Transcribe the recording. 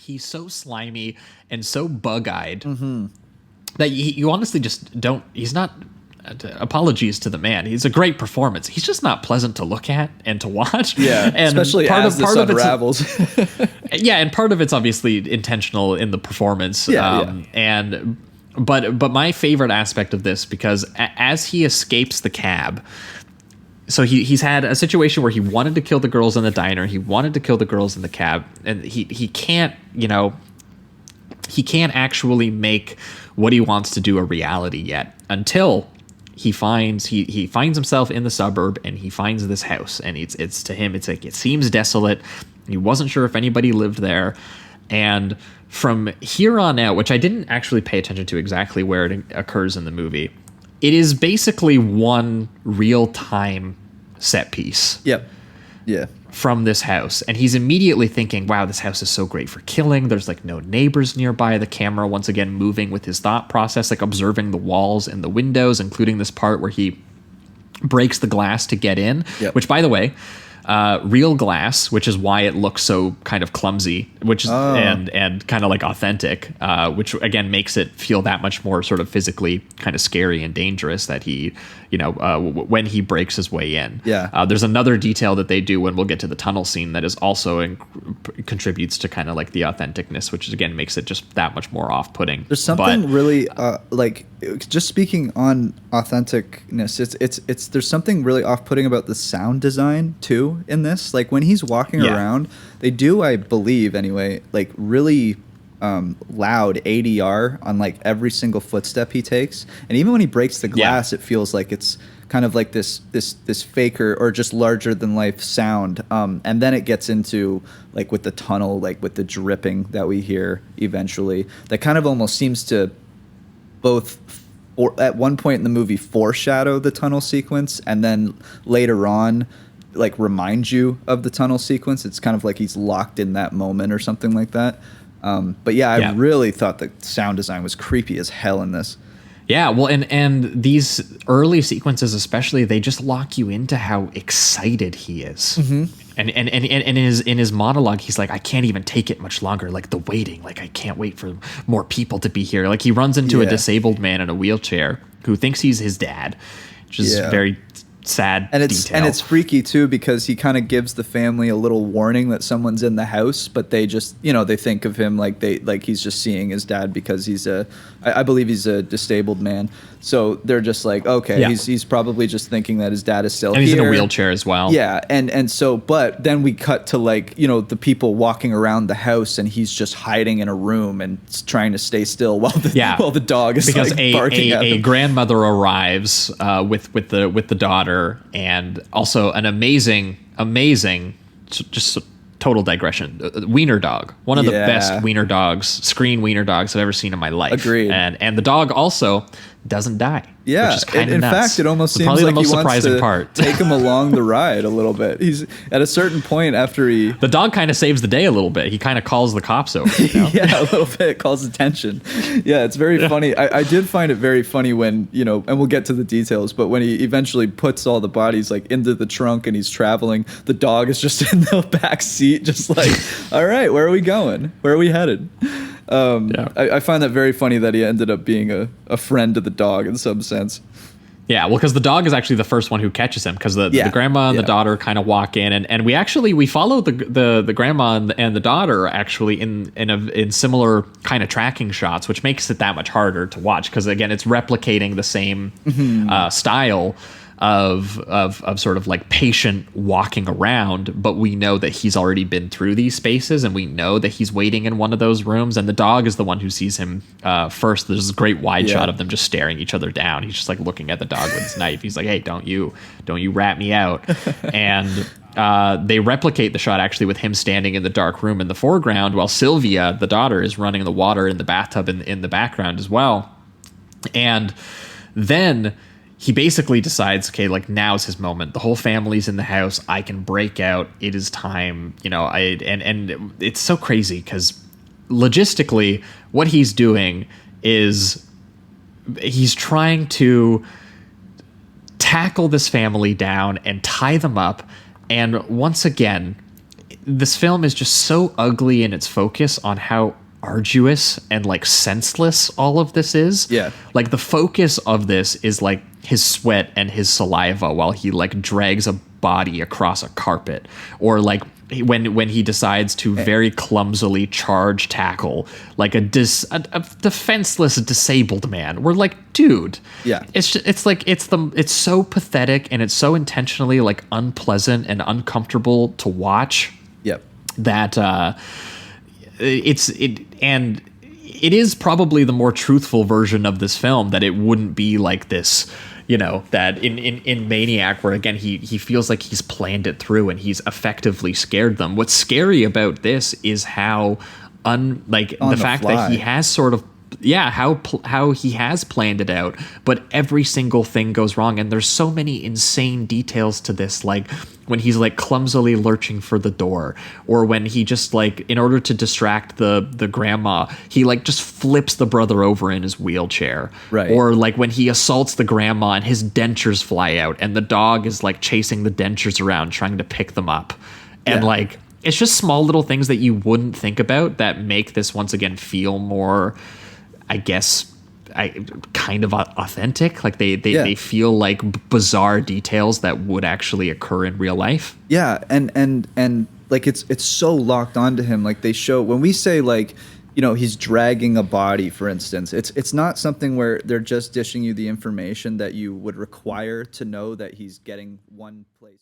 he's so slimy and so bug-eyed that you honestly just don't. He's not. Apologies to the man. He's a great performance. He's just not pleasant to look at and to watch. Yeah, and especially as this unravels. Yeah, and part of it's obviously intentional in the performance. But my favorite aspect of this, because as he escapes the cab, so he's had a situation where he wanted to kill the girls in the diner, he wanted to kill the girls in the cab, and he can't, he can't actually make what he wants to do a reality yet until he finds himself in the suburb, and he finds this house, and it's to him, it's like, it seems desolate. He wasn't sure if anybody lived there. And from here on out, which I didn't actually pay attention to exactly where it occurs in the movie, it is basically one real-time set piece. Yep. Yeah. From this house. And he's immediately thinking, wow, this house is so great for killing. There's like no neighbors nearby. The camera, once again, moving with his thought process, like observing the walls and the windows, including this part where he breaks the glass to get in, which, by the way, real glass, which is why it looks so kind of clumsy, which is, and kind of like authentic, which again makes it feel that much more sort of physically kind of scary and dangerous that he, when he breaks his way in. There's another detail that they do when we'll get to the tunnel scene that is also contributes to kind of like the authenticness, which again makes it just that much more off-putting. There's something really like, just speaking on authenticness, it's there's something really off-putting about the sound design too in this. Like when he's walking around, they do, I believe anyway, like really loud ADR on like every single footstep he takes, and even when he breaks the glass, it feels like it's kind of like this faker or just larger than life sound, and then it gets into like with the tunnel, like with the dripping that we hear eventually, that kind of almost seems to both at one point in the movie foreshadow the tunnel sequence, and then later on like remind you of the tunnel sequence. It's kind of like he's locked in that moment or something like that. But I really thought the sound design was creepy as hell in this. Yeah, well, and these early sequences especially, they just lock you into how excited he is. And in his monologue, he's like, I can't even take it much longer. Like the waiting, like I can't wait for more people to be here. Like he runs into a disabled man in a wheelchair who thinks he's his dad, which is very sad detail. And it's freaky too, because he kind of gives the family a little warning that someone's in the house, but they just, they think of him like he's just seeing his dad because he's I believe he's a disabled man. So they're just like, okay, he's probably just thinking that his dad is still here. And he's in a wheelchair as well. Yeah, and so, but then we cut to like, the people walking around the house, and he's just hiding in a room and trying to stay still while the dog is because like barking at him. A grandmother arrives with the daughter, and also an amazing, just total digression, wiener dog, one of the best screen wiener dogs I've ever seen in my life. Agreed. And the dog also doesn't die. Yeah, which is kind of in nuts. fact, it almost seems probably like the most he wants surprising to part. Take him along the ride a little bit. He's at a certain point after the dog kind of saves the day a little bit. He kind of calls the cops over. Yeah, a little bit, calls attention. Yeah, it's very funny. I did find it very funny when, and we'll get to the details, but when he eventually puts all the bodies like into the trunk and he's traveling, the dog is just in the back seat, just like, all right, where are we going? Where are we headed? I find that very funny that he ended up being a friend to the dog in some sense. Yeah, well, because the dog is actually the first one who catches him, because the grandma and the daughter kind of walk in, and we follow the grandma and the daughter actually in similar kind of tracking shots, which makes it that much harder to watch, because again, it's replicating the same style of sort of like patient walking around, but we know that he's already been through these spaces, and we know that he's waiting in one of those rooms, and the dog is the one who sees him first. There's this great wide shot of them just staring each other down. He's just like looking at the dog with his knife. He's like, hey, don't you rat me out. And they replicate the shot actually with him standing in the dark room in the foreground, while Sylvia, the daughter, is running the water in the bathtub in the background as well. And then he basically decides, okay, like now's his moment. The whole family's in the house. I can break out. It is time. And it's so crazy because logistically, what he's doing is he's trying to tackle this family down and tie them up. And once again, this film is just so ugly in its focus on how arduous and like senseless all of this is. Yeah. Like the focus of this is like his sweat and his saliva while he like drags a body across a carpet, or like when he decides to very clumsily charge tackle like a defenseless disabled man. We're like, dude, yeah, it's so pathetic, and it's so intentionally like unpleasant and uncomfortable to watch. Yep. That it is probably the more truthful version of this film, that it wouldn't be like this, you know, that in Maniac, where again he feels like he's planned it through and he's effectively scared them. What's scary about this is how the fact that he has sort of how he has planned it out, but every single thing goes wrong, and there's so many insane details to this, like when he's like clumsily lurching for the door, or when he just like, in order to distract the grandma, he like just flips the brother over in his wheelchair, right? Or like when he assaults the grandma and his dentures fly out, and the dog is like chasing the dentures around trying to pick them up, and like it's just small little things that you wouldn't think about that make this once again feel more, I guess, kind of authentic. Like they feel like bizarre details that would actually occur in real life. Yeah, and like it's so locked onto him. Like they show, when we say like, you know, he's dragging a body, for instance, it's not something where they're just dishing you the information that you would require to know that he's getting one place.